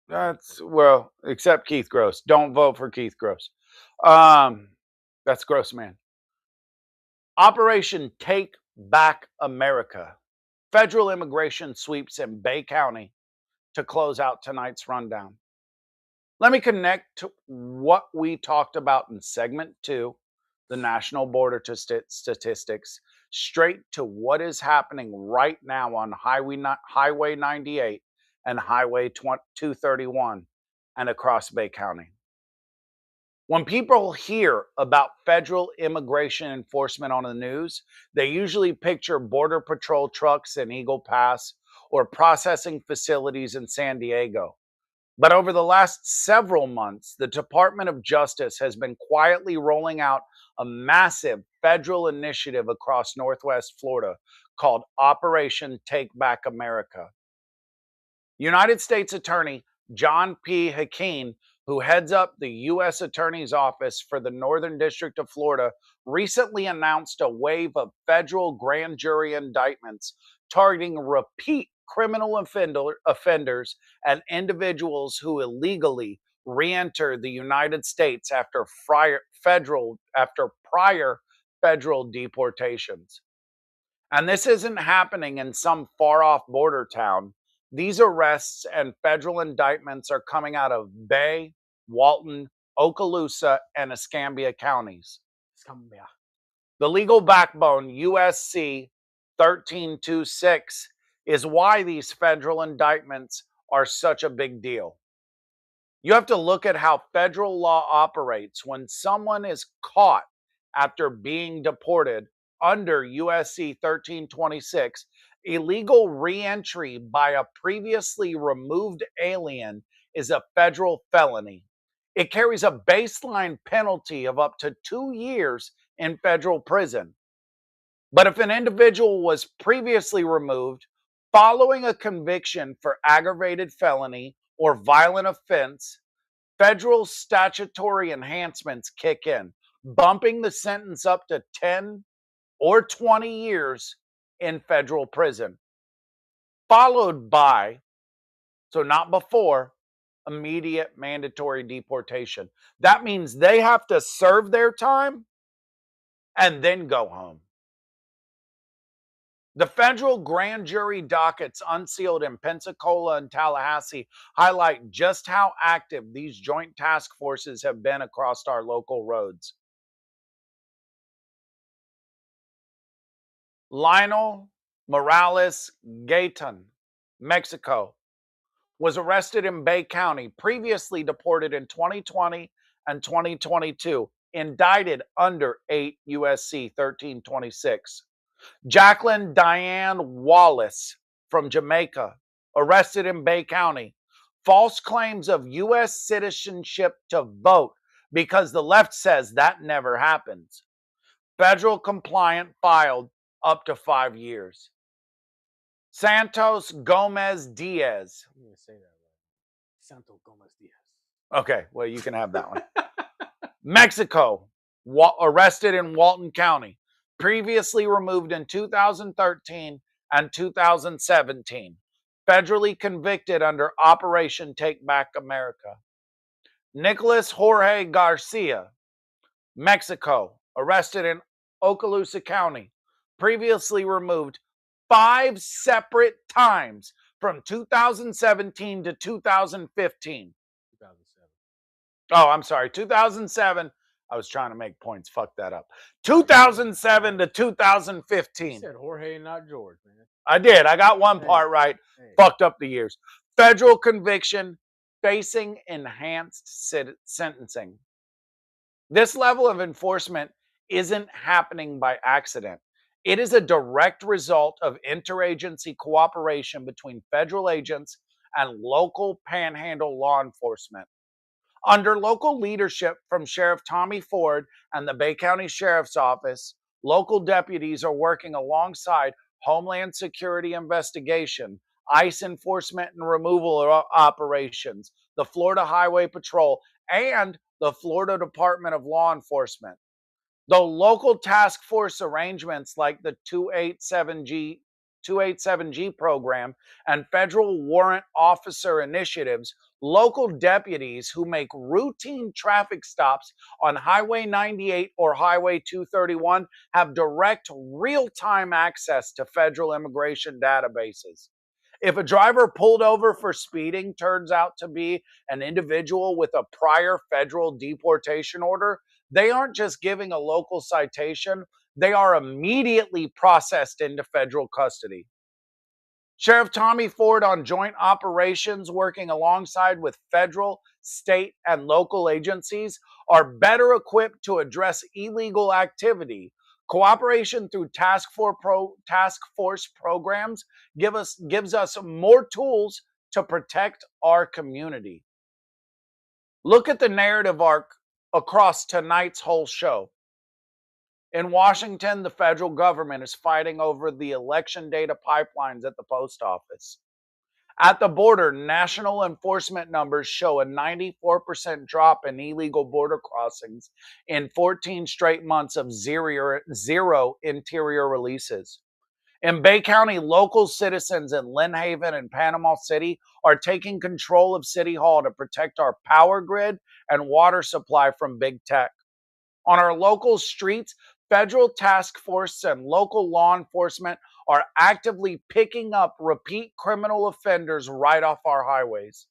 that's, well, except Keith Gross. Don't vote for Keith Gross. That's Gross Man. Operation Take Back America. Federal immigration sweeps in Bay County to close out tonight's rundown. Let me connect to what we talked about in segment 2, the national border statistics, straight to what is happening right now on Highway 98 and Highway 231 and across Bay County. When people hear about federal immigration enforcement on the news, they usually picture Border Patrol trucks in Eagle Pass or processing facilities in San Diego. But over the last several months, the Department of Justice has been quietly rolling out a massive federal initiative across Northwest Florida called Operation Take Back America. United States Attorney John P. Hakeem, who heads up the U.S. Attorney's Office for the Northern District of Florida, recently announced a wave of federal grand jury indictments targeting repeat criminal offenders and individuals who illegally re-enter the United States after prior federal deportations. And this isn't happening in some far-off border town. These arrests and federal indictments are coming out of Bay, Walton, Okaloosa, and Escambia counties. The legal backbone, USC 1326, is why these federal indictments are such a big deal. You have to look at how federal law operates when someone is caught after being deported under USC 1326, illegal reentry by a previously removed alien is a federal felony. It carries a baseline penalty of up to 2 years in federal prison. But if an individual was previously removed following a conviction for aggravated felony or violent offense, federal statutory enhancements kick in, bumping the sentence up to 10 or 20 years in federal prison, followed by, so not before, immediate mandatory deportation. That means they have to serve their time and then go home. The federal grand jury dockets unsealed in Pensacola and Tallahassee highlight just how active these joint task forces have been across our local roads. Lionel Morales Gayton, Mexico, was arrested in Bay County, previously deported in 2020 and 2022, indicted under 8 USC 1326. Jacqueline Diane Wallace from Jamaica, arrested in Bay County. False claims of U.S. citizenship to vote because the left says that never happens. Federal compliant filed up to 5 years. Santos Gomez Diaz. I'm going to say that right. Santos Gomez Diaz. Okay, well, you can have that one. Mexico, arrested in Walton County, previously removed in 2013 and 2017, federally convicted under Operation Take Back America. Nicholas Jorge Garcia, Mexico, arrested in Okaloosa County, previously removed 5 separate times from 2017 to 2015. 2007. Oh, I'm sorry, 2007. I was trying to make points. Fuck that up. 2007 to 2015. You said Jorge and not George, man. I did. I got one part right. Fucked up the years. Federal conviction, facing enhanced sentencing. This level of enforcement isn't happening by accident. It is a direct result of interagency cooperation between federal agents and local panhandle law enforcement. Under local leadership from Sheriff Tommy Ford and the Bay County Sheriff's Office, local deputies are working alongside Homeland Security Investigation, ICE enforcement and removal operations, the Florida Highway Patrol, and the Florida Department of Law Enforcement. Though local task force arrangements like the 287G program and federal warrant officer initiatives, local deputies who make routine traffic stops on Highway 98 or Highway 231 have direct real-time access to federal immigration databases. If a driver pulled over for speeding turns out to be an individual with a prior federal deportation order, they aren't just giving a local citation, they are immediately processed into federal custody. Sheriff Tommy Ford on joint operations working alongside with federal, state, and local agencies are better equipped to address illegal activity. Cooperation through task force programs gives us more tools to protect our community. Look at the narrative arc across tonight's whole show. In Washington, the federal government is fighting over the election data pipelines at the post office. At the border, national enforcement numbers show a 94% drop in illegal border crossings in 14 straight months of zero interior releases. In Bay County, local citizens in Lynn Haven and Panama City are taking control of City Hall to protect our power grid and water supply from big tech. On our local streets, federal task force and local law enforcement are actively picking up repeat criminal offenders right off our highways.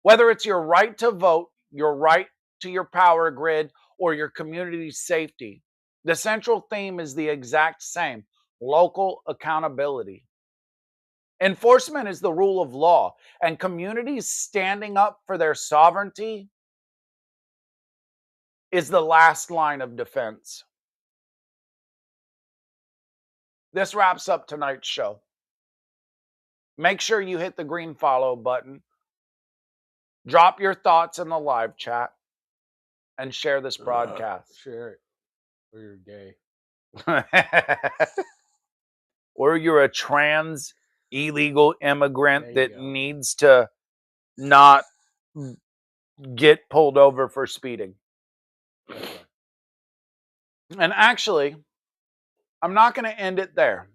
Whether it's your right to vote, your right to your power grid, or your community's safety, the central theme is the exact same: local accountability. Enforcement is the rule of law, and communities standing up for their sovereignty is the last line of defense. This wraps up tonight's show. Make sure you hit the green follow button. Drop your thoughts in the live chat and share this broadcast. Share it. Or you're gay. Or you're a trans illegal immigrant There you that go. needs to not get pulled over for speeding. That's right. And actually, I'm not going to end it there.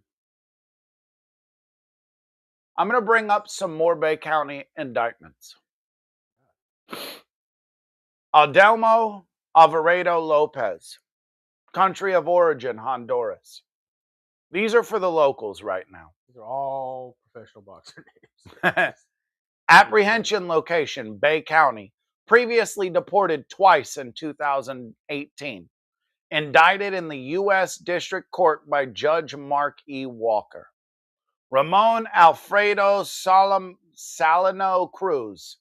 I'm going to bring up some more Bay County indictments. Adelmo Alvarado Lopez, country of origin, Honduras. These are for the locals right now. These are all professional boxer names. Apprehension location, Bay County. Previously deported twice in 2018. Indicted in the U.S. District Court by Judge Mark E. Walker. Ramon Alfredo Salino Cruz.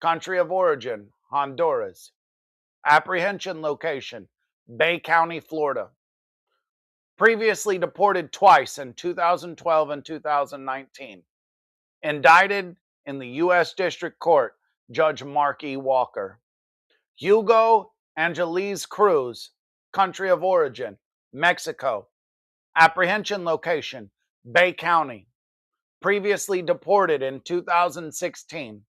Country of origin, Honduras. Apprehension location, Bay County, Florida. Previously deported twice in 2012 and 2019. Indicted in the U.S. District Court, Judge Mark E. Walker. Hugo Angeles Cruz, country of origin, Mexico. Apprehension location, Bay County. Previously deported in 2016.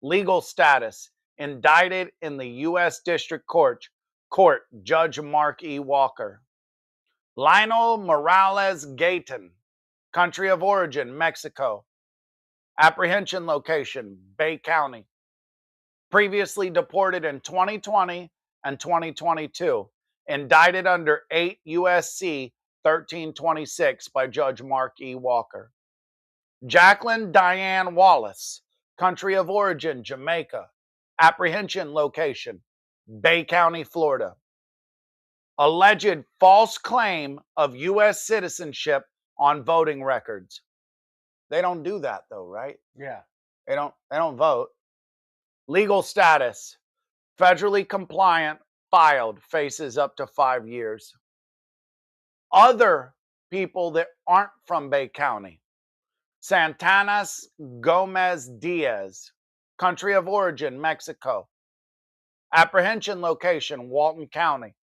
Legal status, indicted in the U.S. District Court, Judge Mark E. Walker. Lionel Morales Gayton, country of origin, Mexico. Apprehension location, Bay County. Previously deported in 2020 and 2022. Indicted under 8 U.S.C. 1326 by Judge Mark E. Walker. Jacqueline Diane Wallace, country of origin, Jamaica. Apprehension location, Bay County, Florida. Alleged false claim of U.S. citizenship on voting records. They don't do that though, right? Yeah. They don't vote. Legal status, federally compliant, filed, faces up to 5 years. Other people that aren't from Bay County. Santanas Gomez Diaz, country of origin, Mexico. Apprehension location, Walton County.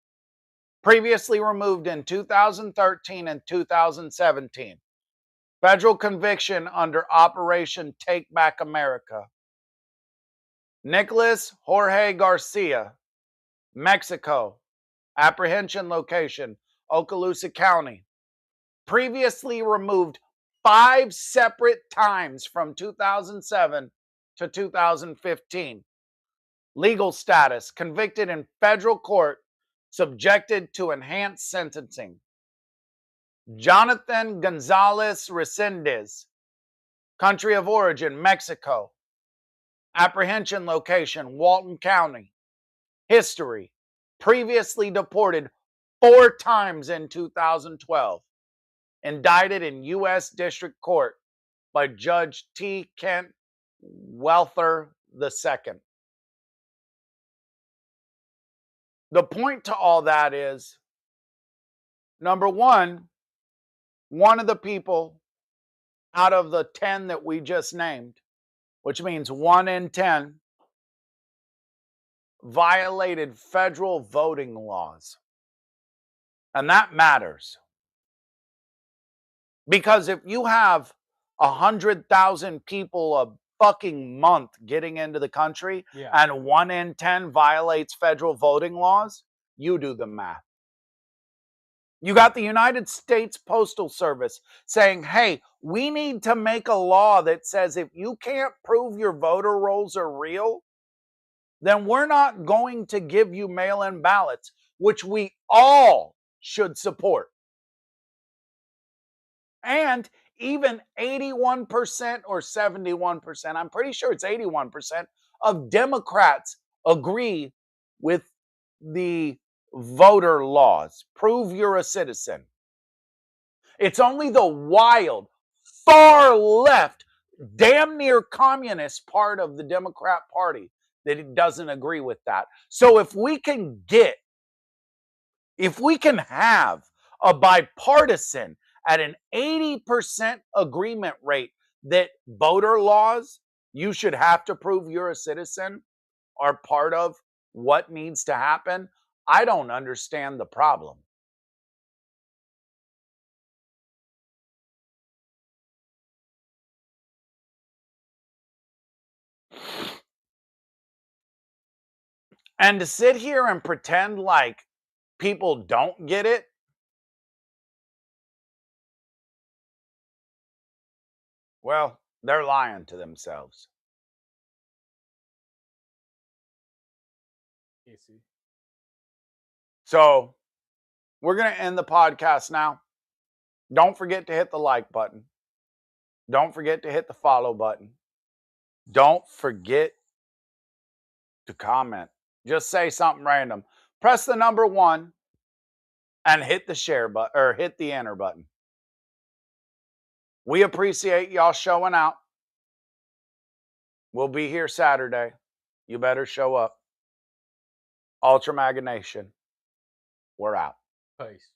Previously removed in 2013 and 2017. Federal conviction under Operation Take Back America. Nicholas Jorge Garcia, Mexico. Apprehension location, Okaloosa County. Previously removed 5 separate times from 2007 to 2015. Legal status, convicted in federal court, subjected to enhanced sentencing. Jonathan Gonzalez Resendez, country of origin, Mexico. Apprehension location, Walton County. History, previously deported 4 times in 2012. Indicted in U.S. District Court by Judge T. Kent Welther II. The point to all that is, number one of the people out of the 10 that we just named, which means 1 in 10, violated federal voting laws. And that matters. Because if you have 100,000 people a fucking month getting into the country, and 1 in 10 violates federal voting laws, you do the math. You got the United States Postal Service saying, hey, we need to make a law that says if you can't prove your voter rolls are real, then we're not going to give you mail-in ballots, which we all should support. And even 81% or 71%, I'm pretty sure it's 81% of Democrats agree with the voter laws. Prove you're a citizen. It's only the wild, far left, damn near communist part of the Democrat Party that it doesn't agree with that. So if we can have a bipartisan at an 80% agreement rate that voter laws you should have to prove you're a citizen are part of what needs to happen, I don't understand the problem. And to sit here and pretend like people don't get it, well, they're lying to themselves. Casey. So we're going to end the podcast now. Don't forget to hit the like button. Don't forget to hit the follow button. Don't forget to comment. Just say something random. Press the number 1 and hit the share button or hit the enter button. We appreciate y'all showing out. We'll be here Saturday. You better show up. Ultra Maga Nation, we're out. Peace.